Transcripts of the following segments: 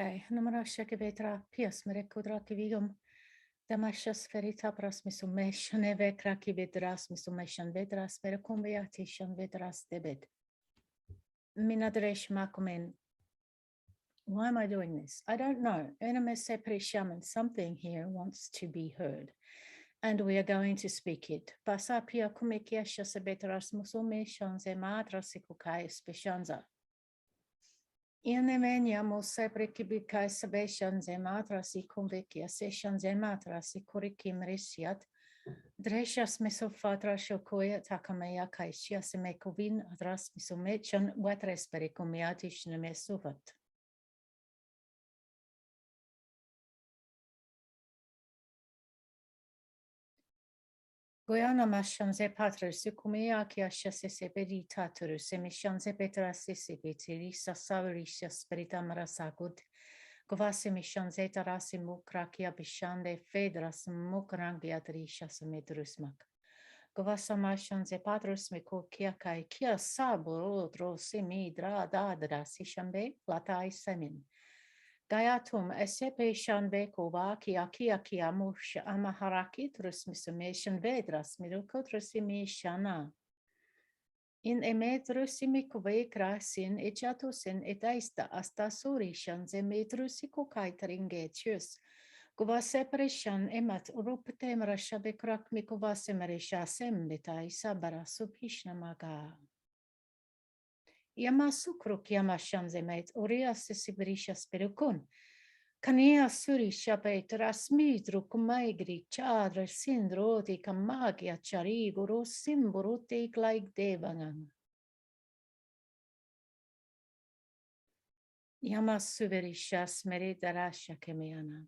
Okay, numara vetra pias merekudra kivigum damashas ferita pras misumation evekra kividras misumation vedras merekumbeatishan vedras debit. Minadresh makumen. Why am I doing this? I don't know. Enamese preshaman, something here wants to be heard. And we are going to speak it. Pasapia kumekia shasebetras musumation zemadras ikukai specianza. Inemeniamo sempre kibikai sabation zematras I convekia session zematras I kurikim resiat. Dreshas mesofatra shokoya takamaya kaishia semekovin adras misomechon watres pericomiatish nemesovat. Goyana mashan ze patra sukumia kia shase bedi taturu semishan ze betra sisibiti sasarisha spirita marasagut. Govasi mishan ze tarasi mukrakia bishande fedras mukrangia trisha semedrusmak. Govasa mashan ze patrus miko kia kai kia saburo dro semi dra dadra sishambe latai semin. Gayatum esepe shanbe kova kia mush amaharaki trusmisumation vedras mirukotrusimi shana. In emetrusimi kove krasin echatusin etaista asta surishan zemetrusiku kaitringetius. Kova separation emat ruptem rashabe krak mikova semerisha sembetai sabara subhishnamaga. Yamasukruk yamashanzemet uria sisibirisha spirukun. Kania suri shabet rasmidru kumaigri chadra sindroti kamagia chariguru simburutik like devangan. Yamasuvirisha smeridarasha kemiana.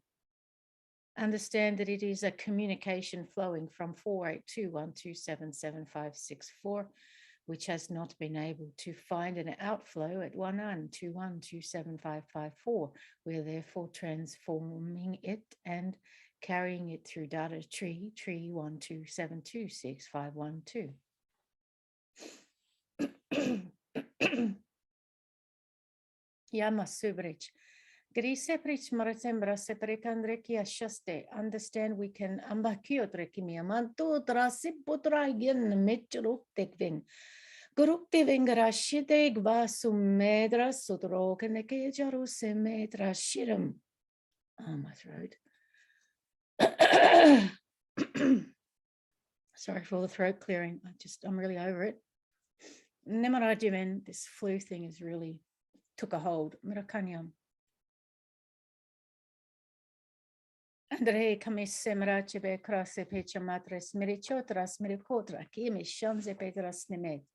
Understand that it is a communication flowing from 4821277564. Which has not been able to find an outflow at 1921275554. We are therefore transforming it and carrying it through data tree 1272726512. Yamasubrich. Griseprich maratembra seprekandreki ashaste. Understand we can ambakiotreki drasiputragen mitruktekving. Guruktiving vasumedra sudrokeneke jarusemedra shiram. Oh, my throat. Sorry for all the throat clearing. I'm really over it. Nemarajimen, this flu thing is really took a hold. Mirakanyam. Andrei kamise mračebe krase pecha matres mirichotras mirikotra kimi shanze pedras nemet.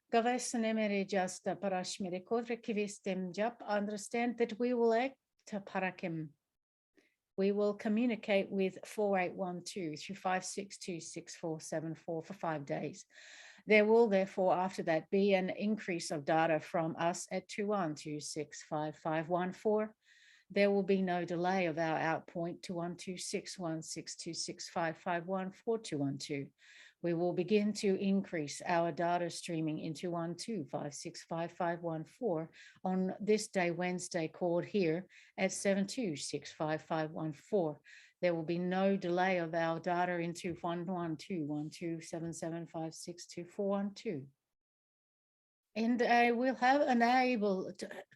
Gaves nemere justa parash mirikotra kivistem jap. Understand that we will act parakim. We will communicate with 4812 through 5626474 for 5 days. There will therefore after that be an increase of data from us at 21265514. There will be no delay of our outpoint to 12616265514. We will begin to increase our data streaming into 125655514 on this day, Wednesday, called here at 72655514. There will be no delay of our data into 1121277562412. And I will have an able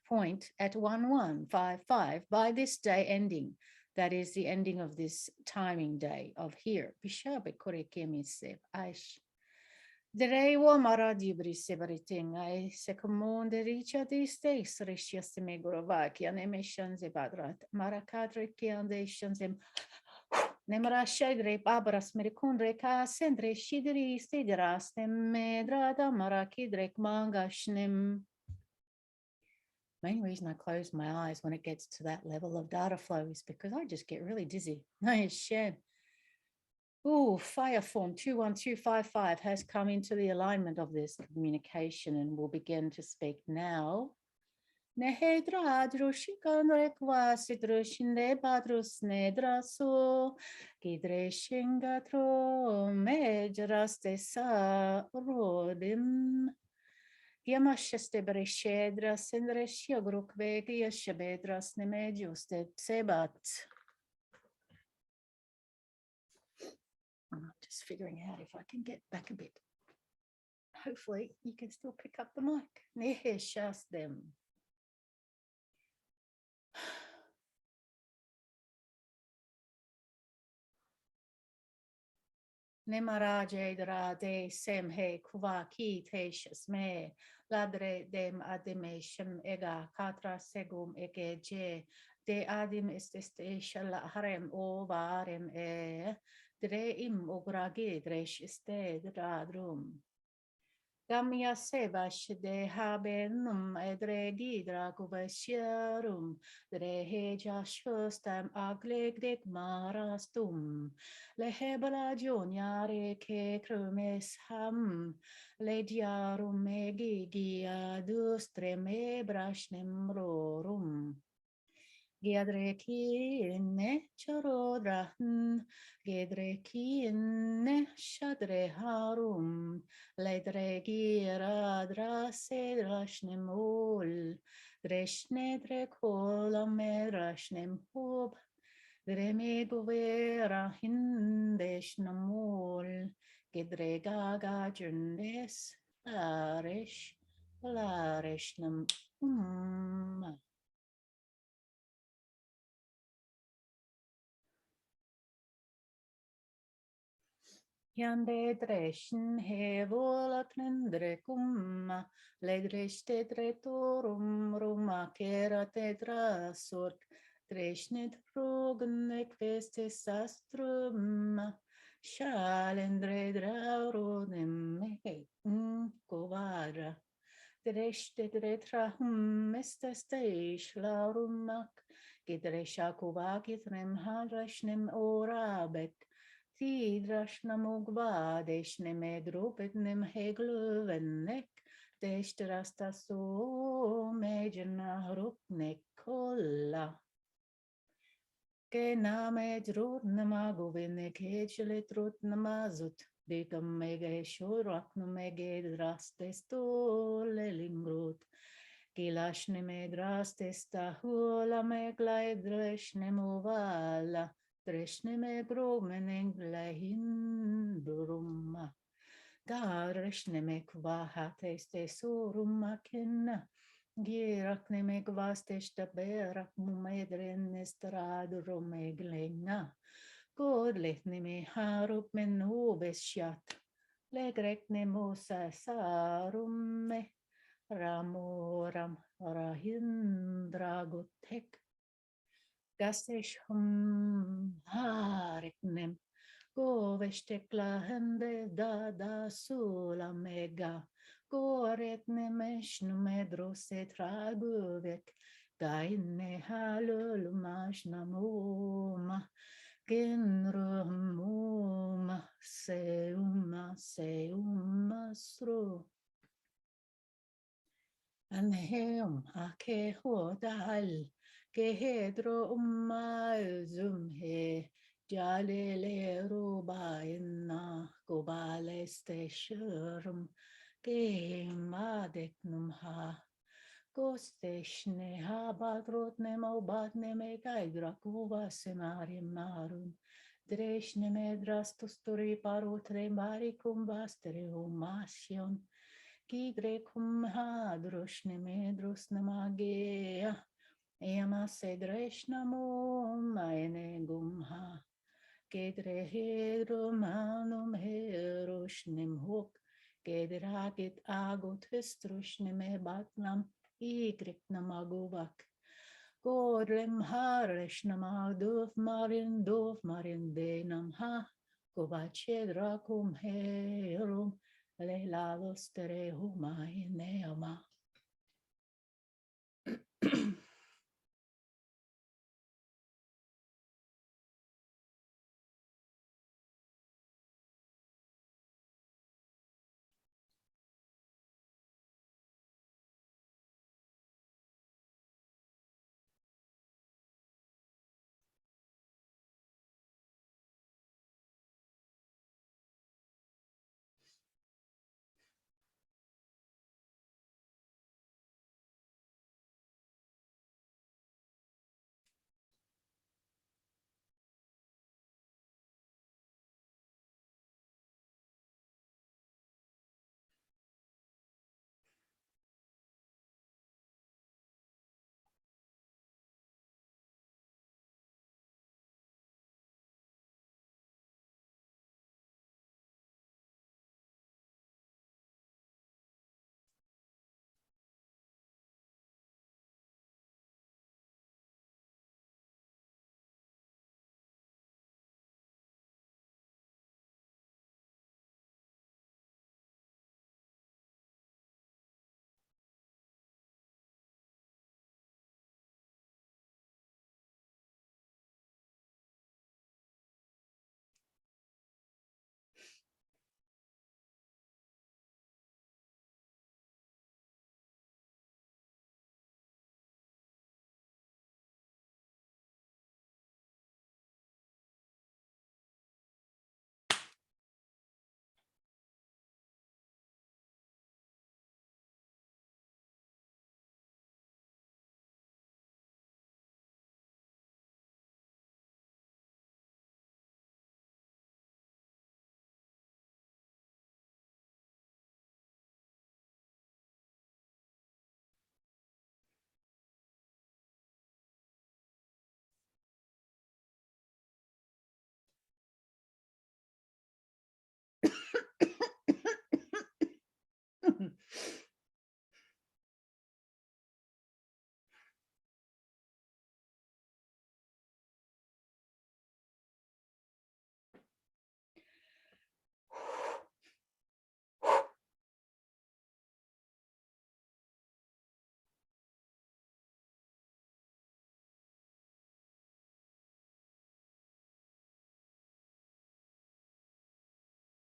point at 1155 by this day ending. That is the ending of this timing day of here. Bishabe korekemise aish. Derewo maradibri sebariting I secomonde richa di states rishiasteme gorovakia nemeshans ebadrat marakadre kiandations em nemara shagre babras merikundre ka sendre shidri stideras medrada marakidrek mangashnim. Main reason I close my eyes when it gets to that level of data flow is because I just get really dizzy. Nice shed. Ooh, fire form 21255 has come into the alignment of this communication and will begin to speak now. Nehedra drushikanrek vasidrushinde badrus nedraso gidreshingatro mejraste sa rodim. Yamašaste brešedras en reshiogruk vegi yashabedras nemedjuste sebat. I'm just figuring out if I can get back a bit. Hopefully you can still pick up the mic. Neheshas them. Nemaraje drade sem he kuvaki teshas me ladre dem adimation ega katra segum egeje de adim isteste shala harem o varem dreim ogragi dresh este dradrum. Gamia sevash de habenum edregi dragubasharum drehe jashustam aglegdek marastum lehebala joniare ke krumes ham lediarum egigia dustreme brashnem rorum. Gedrekine chorodrahn, gedrekine shadreharum, ledregira drasedrashnem ol, dreshne drekolam edrashnem hob, dremeguvera hindeshnamol, gedregaga jundes, lareshnam. Yande dreshen hevolaknen drecum, ledreste dretorum ruma kera tetra sort, dresnet progen equeste sastrum, shalendre drauronem covara, dreste dretrahum esteste laurumak, gedresha kovakitnem hadrashnem orabek, Tidrashnam ugvadeshnem egropetnem hegluvennek, deshtrastaso mejna rupnek kolla. Kename drutnama govinek hechletrutnamazut, dekam mege shoraknum mege drastesto lelimrut. Kilashnem drastesta hula megla edreshnem uvala. Dreshneme gromeneng lehin brumma. Dareshneme kvahate ste sorumakin. Girakneme kvastesta berak mumedren estradromeglenga. Godletneme harup men ubeshat. Legrekne mosa sarumme. Ramoram rahindragutek. Gastesh hariknem goveshtekla hende da sula mega goretne meshnu medrose traguvek gaine halul mashnamuma genrumuma seuma sru anheum ake hodal Kehedro umazumhe jalele rubaina gobaleste shurum kemadeknum ha gosteshne ha badrotne mobadne me gaidra kuva semarim marum dreshne medrastusturi parotre marikum bastere umasion kidrekum ha droshne medrosne magea Ema sedreshnamum mainegumha, gedrehedrum anum herushnim huk, gedragit agut histrushnim ebatnam, igriknam aguvak. Godrem hareshnam duf marin denam ha, govachedраkum herum, lelalos terehuma ineama.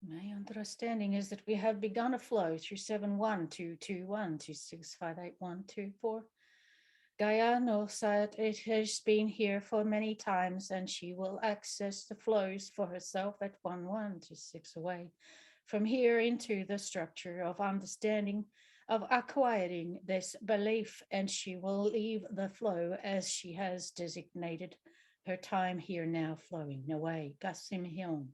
My understanding is that we have begun a flow through 7122126581224. Gaia knows that it has been here for many times, and she will access the flows for herself at 1126 away from here into the structure of understanding, of acquiring this belief, and she will leave the flow as she has designated her time here now flowing away. Gasim Hyun.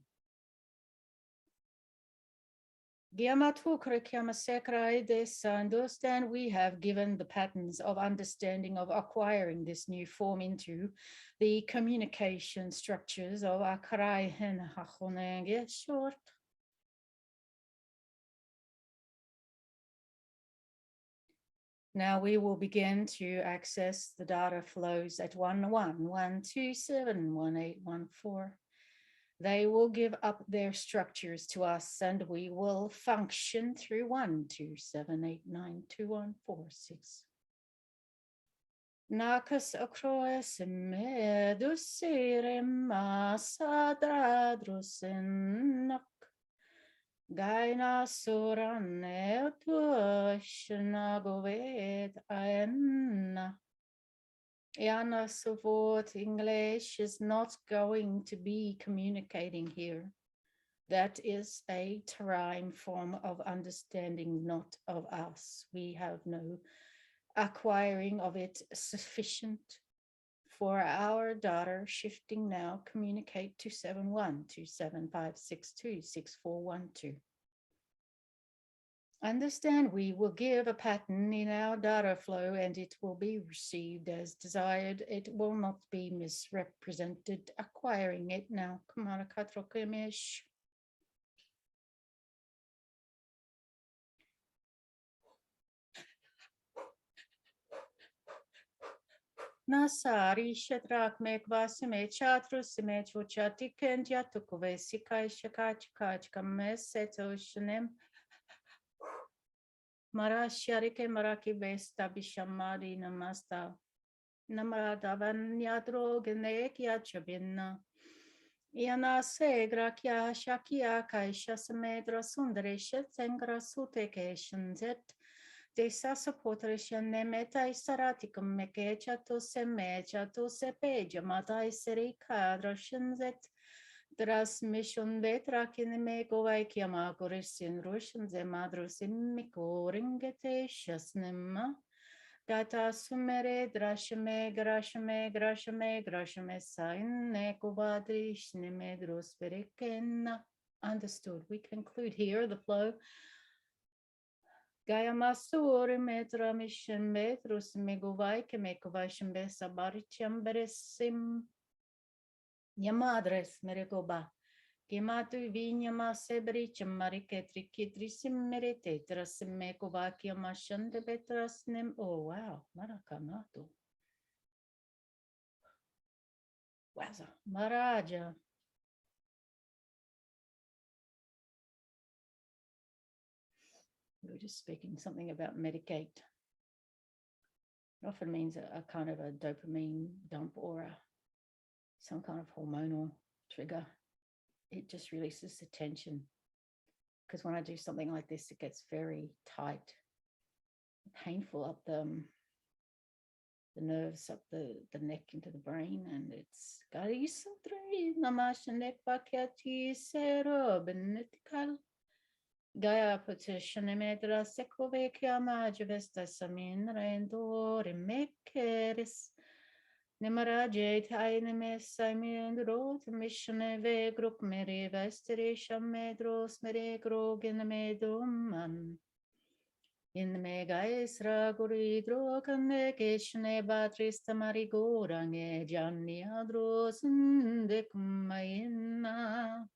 Understand we have given the patterns of understanding of acquiring this new form into the communication structures of Akarai Hen short. Now we will begin to access the data flows at 1112711814. They will give up their structures to us, and we will function through 127892146. Nakas acroes medusirem asadradrusenak. Gaina surane utushnagovet aenna. Yana support English is not going to be communicating here. That is a terrain form of understanding, not of us. We have no acquiring of it sufficient for our daughter. Shifting now, communicate to 712756264112. Understand we will give a pattern in our data flow and it will be received as desired. It will not be misrepresented. Acquiring it now. Kamarakatrokemesh. Nasari shatrak mekvasime chatrusime chochatiken jatukove sikai shakachkach kameseto shanem. Marasharike maraki vesta bishamadi namasta. Namaradavan yadro genek yachabina. Iana segra kya shakia kaisha samedra sundaresha tengra sutekeshan zet. Desa supporterishan nemeta isaratikum mekecha to semecha to sepeja mata iseri kadrashan zet. Transmission vetra kineme govaikia magorisin rushan ze madrusim mikoringete shasnema. Data sumere drashame grashame grashame grashame sain nekubadrish nemedros berekena. Understood. We conclude here the flow. Gaia masur metra mission metrus meguvai ke mekovashim besabaricham beresim. Yamadres meregoba. Gematu vinyama sebricham mariketrikitrisim merete trasim mekovakia mashande betrasnim. Oh wow, marakanato. Waza, Maraja. We were just speaking something about medicate. It often means a kind of a dopamine dump or some kind of hormonal trigger. It just releases the tension. Because when I do something like this, it gets very tight, painful up the nerves, up the neck into the brain, and it's Gaia petition medra secovekia majvesta samin rendor mekeris. Nemaraje taineme simen rot missione ve group mere vesterisha medros mere grogen medumman. In mega isra guridro communication batrista marigorange Gianni adros de kumaina.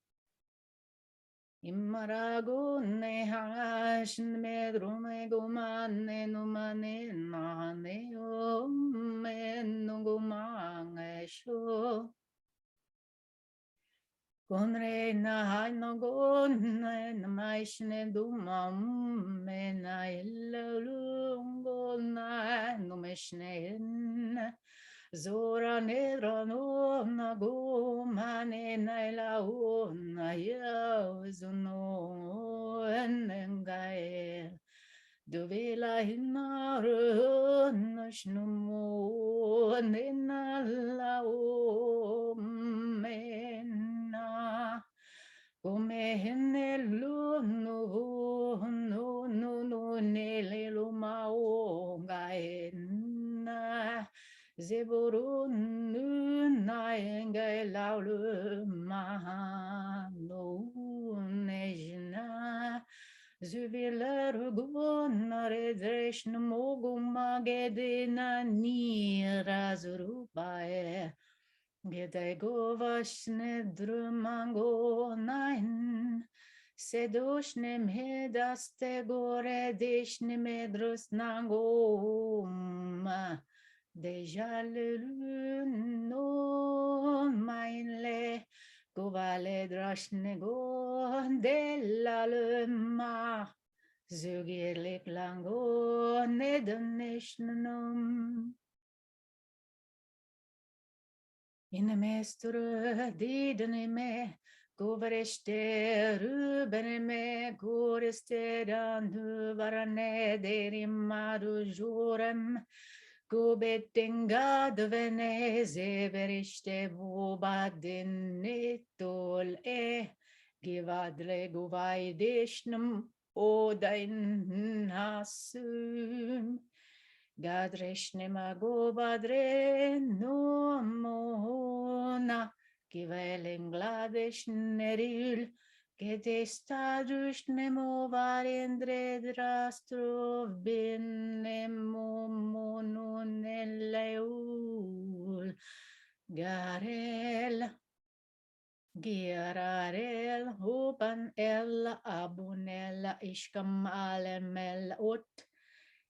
Imarago nehash medrume gumane numane nane o menugumangesho. Gonre na no gonne namaishne dumam mena illungo na numeshne Zora nedra no na go mane naila o na ya zuno enengae dovela hinaro nashnumo nenala o mena come henelu no nelelo mao gaena Zeborun naengai laulu mahano nejna Zuviler gunare dreshn mogumagedina nira zurubae Gedegovashne drumango nain Sedoshne medaste gore deshne medrus nangoma Deja le no mainle govale drashne go de la le ma zugirlik lango nedaneshnem in the mestre didne me govereste rubene me goreste dan varane derimadu jurem Gobetinga de Veneze veriste bobadinitol givadle guvaidishnum o dein hasum gadreshnema gobadre no mona givelingladeshneril Gedestadus nemo varendre drastrov bin nemo mononeleul garel girarel huban el abunel ishkam alemel ut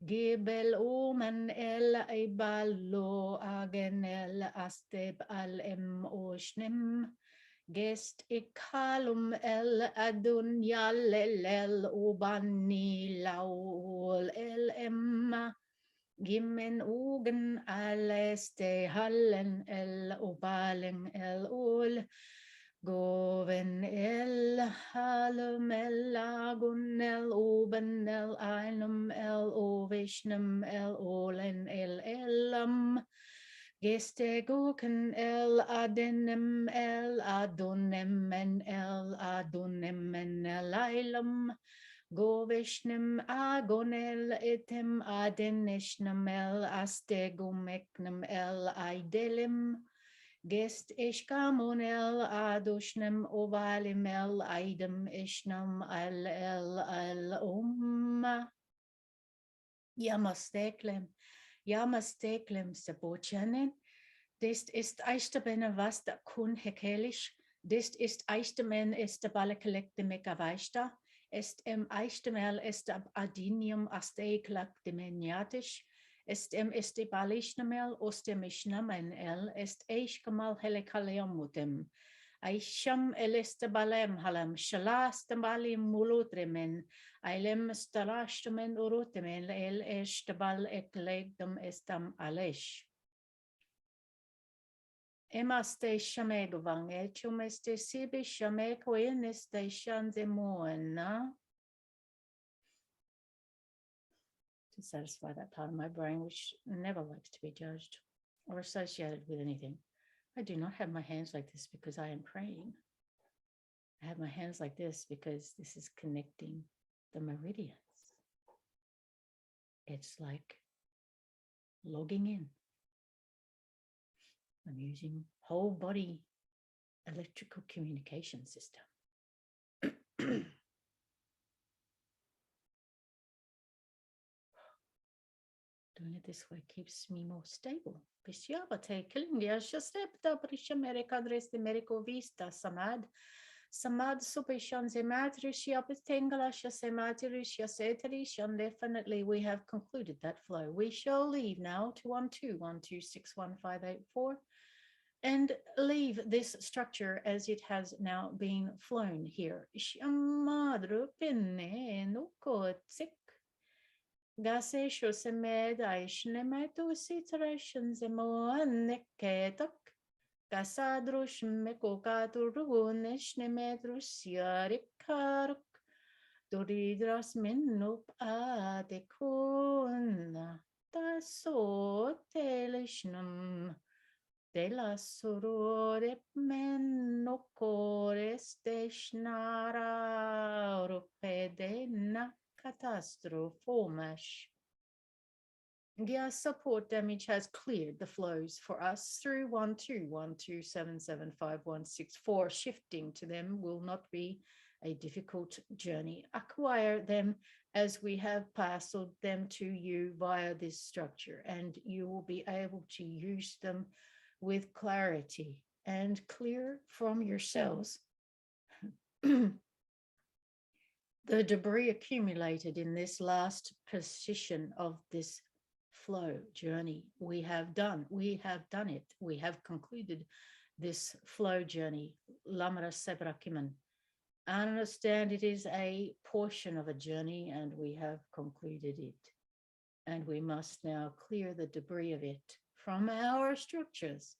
gibel omen el iballo agenel asteb al oshnim Gest ikalum el adunya lelel ubani laul el emma Gimen ugen aleste hallen el ubalen el ul Goven el halum el agun el uben el einum el ovishnem el olen el elam Geste guken el adenem el adonem en el ailam Govishnem agonel etem adenishnem el astegumeknem el aidelim Gest ishkamon el adushnem ovalim el aidem ishnam el umma Jamasteklem Sebochanen. Dist ist Eistabene was da kun hekelisch. Dist ist Eistamen ist der Ballekolekte Megavaista. Est Eistamel ist Adinium Asteklak Demeniatisch. Est ist die Balishnamel Ostemischnamen el. Est Eichkamal Helikaleamutem. Aisham elistabalem halam shalastambalim mulutremen ailem starashtamen urutemen el estabal eklegdom estam alesh. Emaste shamegvang echumeste sibi shamekoineste shanzemoena. To satisfy that part of my brain which never likes to be judged or associated with anything. I do not have my hands like this because I am praying. I have my hands like this because this is connecting the meridians. It's like logging in. I'm using whole body electrical communication system. Doing it this way keeps me more stable. Bishyabate kilingia shastepta prishamerika dres de medico vista samad. Samad supeshan zematris yapitengala shasematris yasetris, and definitely we have concluded that flow. We shall leave now to 121261584 and leave this structure as it has now been flown here. Shamadru pinne nukotsik. Gase shosemed aishnemetu situations emoaneketok. Casadrush mekokaturunish nemedrusiarikaruk. Doridras minup adekuna. Tasotelishnum. De la sorore menocores deshnara rupedena catastrophomash. Gia support damage has cleared the flows for us through 121277516. Shifting to them will not be a difficult journey. Acquire them as we have parceled them to you via this structure, and you will be able to use them with clarity and clear from yourselves the debris accumulated in this last position of this flow journey. We have done it. We have concluded this flow journey. Lamara Sebrakiman. I understand it is a portion of a journey and we have concluded it. And we must now clear the debris of it from our structures.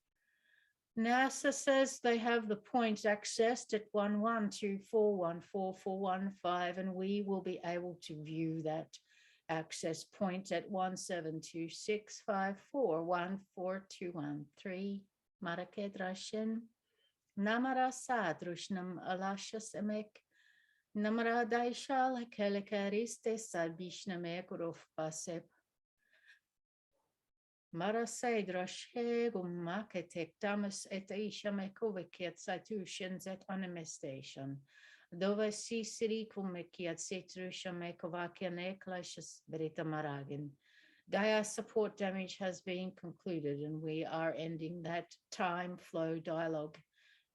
NASA says they have the points accessed at 112414415, and we will be able to view that access point at 172654142113. Marakedrashin. Namara sadrushnam alashas emek. Namara daishal kelekariste sabishnamek pasep. Marasei drashe gumaketek damas et ishamekovikiat situations at animestation. Dove si siri kumekiat setrushamekovakia neklashas berita maragin. Gaia support damage has been concluded, and we are ending that time flow dialogue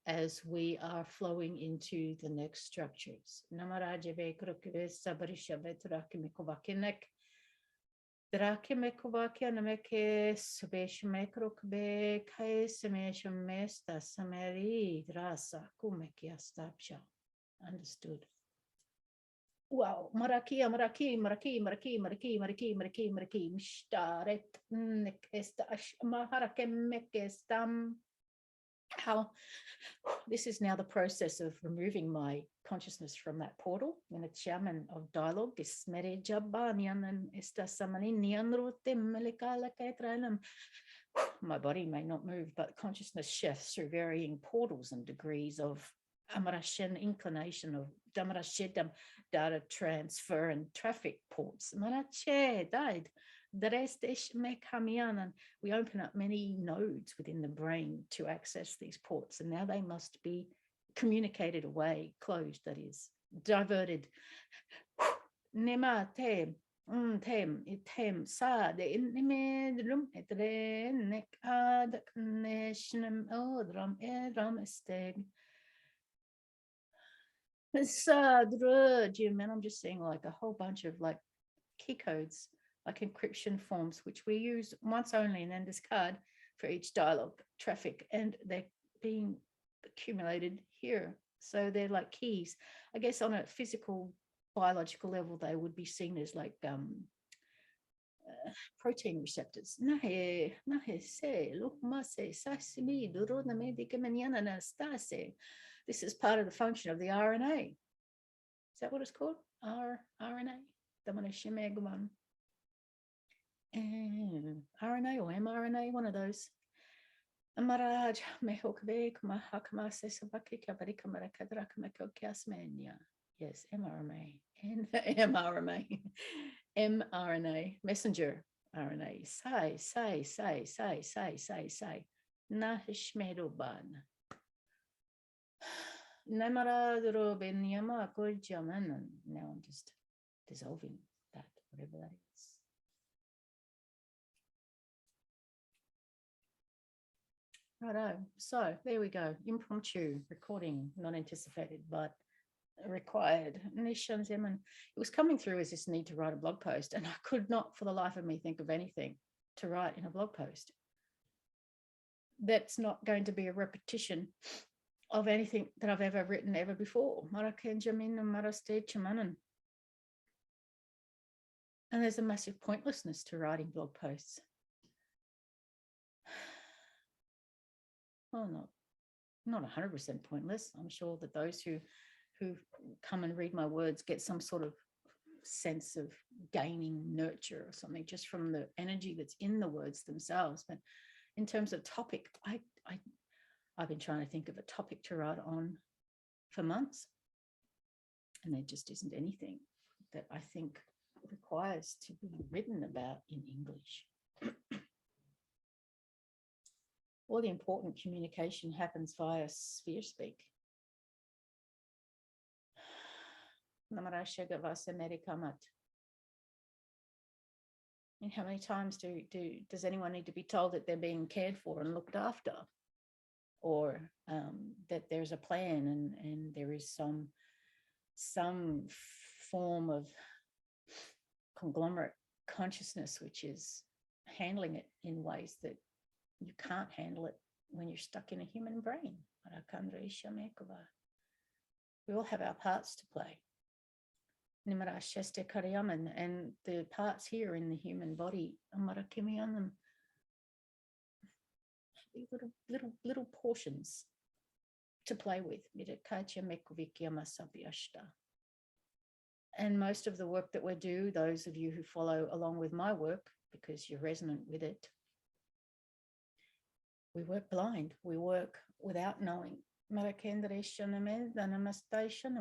as we are flowing into the next structures. Namarajeve krukvesa barisha vetrakimikovakinek. Drakimekovakia nameke subeshmekrukbe kaesemeshmesta sameri drasa kumekia stapsha. Understood. Wow, Maraki, Mishtaret, Nekestash, Maharakemekestam. How this is now the process of removing my consciousness from that portal in a shaman of dialogue. My body may not move, but consciousness shifts through varying portals and degrees of Amarashen inclination of Damarashedam data transfer and traffic ports. Marache died. We open up many nodes within the brain to access these ports, and now they must be communicated away, closed, that is, diverted. Nemate, tem sa de inimedrum etre nek ad neshnem odram edram esteg. Jim, and I'm just seeing like a whole bunch of like key codes, like encryption forms, which we use once only and then discard for each dialogue traffic, and they're being accumulated here. So they're like keys. I guess on a physical, biological level, they would be seen as like protein receptors. This is part of the function of the RNA. Is that what it's called? RNA? RNA or mRNA, one of those. Yes, mRNA. mRNA, messenger RNA. Sai. Nahishmedoban. Namaradro benyama koljaman. Now I'm just dissolving that, whatever that is. Righto, so there we go. Impromptu recording, not anticipated, but required. It was coming through as this need to write a blog post, and I could not for the life of me think of anything to write in a blog post that's not going to be a repetition of anything that I've ever written ever before. And there's a massive pointlessness to writing blog posts. Well, not 100% pointless. I'm sure that those who come and read my words get some sort of sense of gaining nurture or something just from the energy that's in the words themselves. But in terms of topic, I've been trying to think of a topic to write on for months, and there just isn't anything that I think requires to be written about in English. All the important communication happens via sphere speak. And how many times does anyone need to be told that they're being cared for and looked after, or that there's a plan and there is some form of conglomerate consciousness which is handling it in ways that you can't handle it when you're stuck in a human brain. We all have our parts to play. And the parts here in the human body, little portions to play with. And most of the work that we do, those of you who follow along with my work, because you're resonant with it, we work blind. We work without knowing. And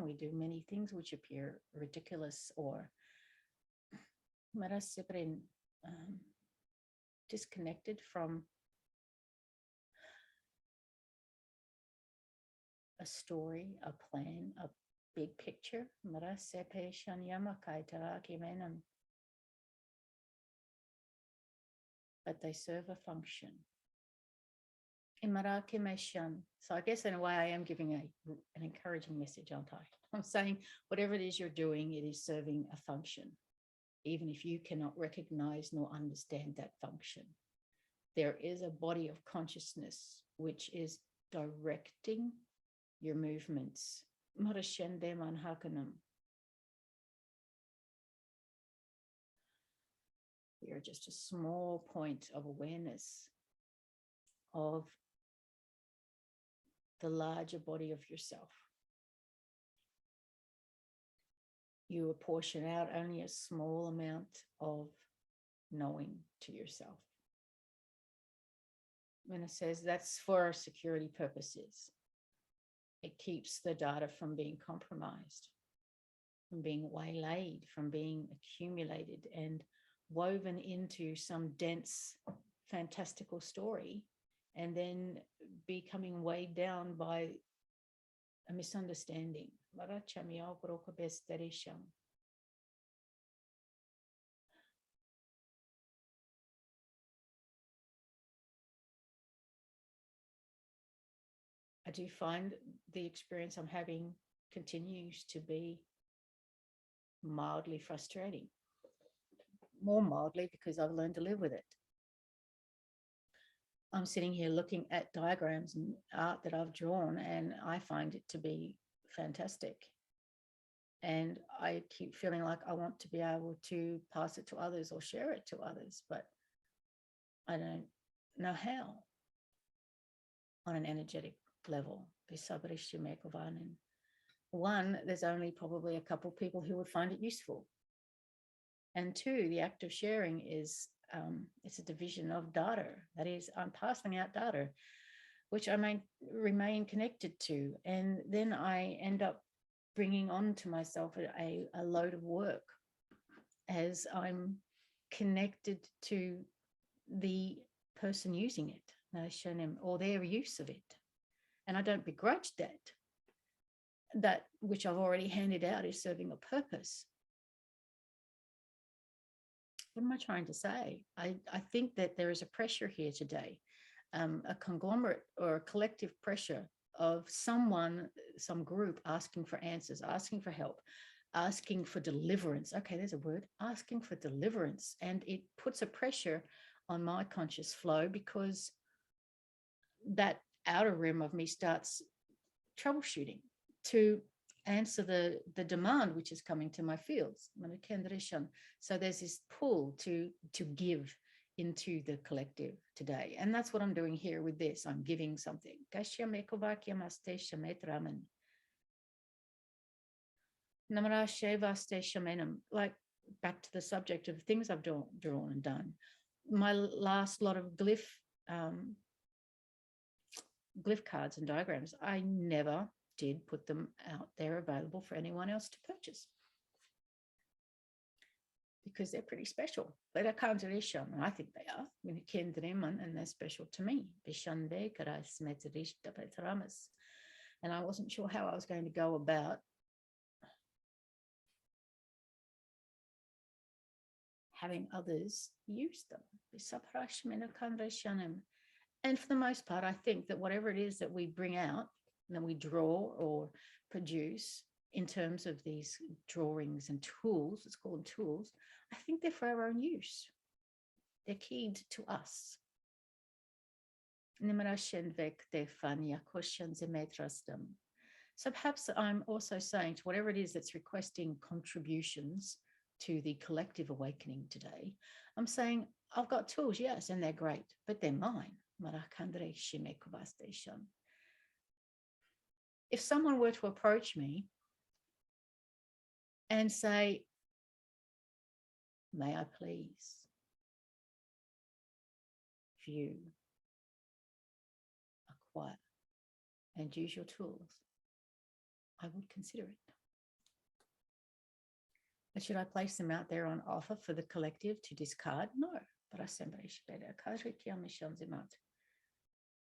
we do many things which appear ridiculous or disconnected from a story, a plan, a big picture. But they serve a function. So I guess in a way I am giving an encouraging message, aren't I? I'm saying whatever it is you're doing, it is serving a function, even if you cannot recognize nor understand that function. There is a body of consciousness which is directing your movements. You're just a small point of awareness of the larger body of yourself. You apportion out only a small amount of knowing to yourself. When it says that's for security purposes, it keeps the data from being compromised, from being waylaid, from being accumulated and woven into some dense, fantastical story, and then becoming weighed down by a misunderstanding. I do find the experience I'm having continues to be mildly frustrating. More mildly because I've learned to live with it. I'm sitting here looking at diagrams and art that I've drawn, and I find it to be fantastic. And I keep feeling like I want to be able to pass it to others or share it to others, but I don't know how on an energetic level. One, there's only probably a couple of people who would find it useful. And two, the act of sharing is it's a division of data. That is, I'm passing out data, which I may remain connected to. And then I end up bringing on to myself a load of work as I'm connected to the person using it, or their use of it. And I don't begrudge that. That which I've already handed out is serving a purpose. What am I trying to say? I think that there is a pressure here today, a conglomerate or a collective pressure of someone, some group asking for answers, asking for help, asking for deliverance. Okay, there's a word, asking for deliverance. And it puts a pressure on my conscious flow because that outer rim of me starts troubleshooting to answer the demand which is coming to my fields. So there's this pull to give into the collective today. And that's what I'm doing here with this. I'm giving something. Like back to the subject of things I've drawn and done. My last lot of glyph cards and diagrams, I never did put them out there available for anyone else to purchase because they're pretty special. But I can't do this, and I think they are. And they're special to me. And I wasn't sure how I was going to go about having others use them. And for the most part, I think that whatever it is that we bring out and that we draw or produce in terms of these drawings and tools, it's called tools, I think they're for our own use. They're keyed to us. So perhaps I'm also saying to whatever it is that's requesting contributions to the collective awakening today, I'm saying, I've got tools, yes, and they're great, but they're mine. If someone were to approach me and say, may I please view, acquire, and use your tools, I would consider it. But should I place them out there on offer for the collective to discard? No.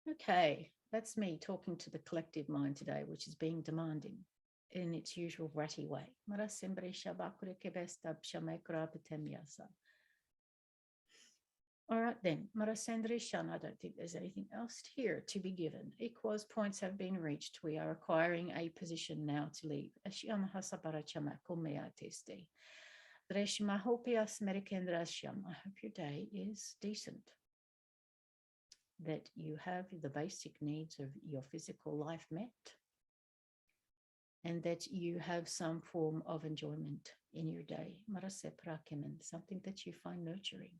Okay, that's me talking to the collective mind today, which is being demanding in its usual ratty way. All right then, I don't think there's anything else here to be given. Equals points have been reached. We are acquiring a position now to leave. I hope your day is decent, that you have the basic needs of your physical life met, and that you have some form of enjoyment in your day. Something that you find nurturing.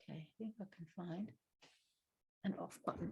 Okay, I think I can find an off button.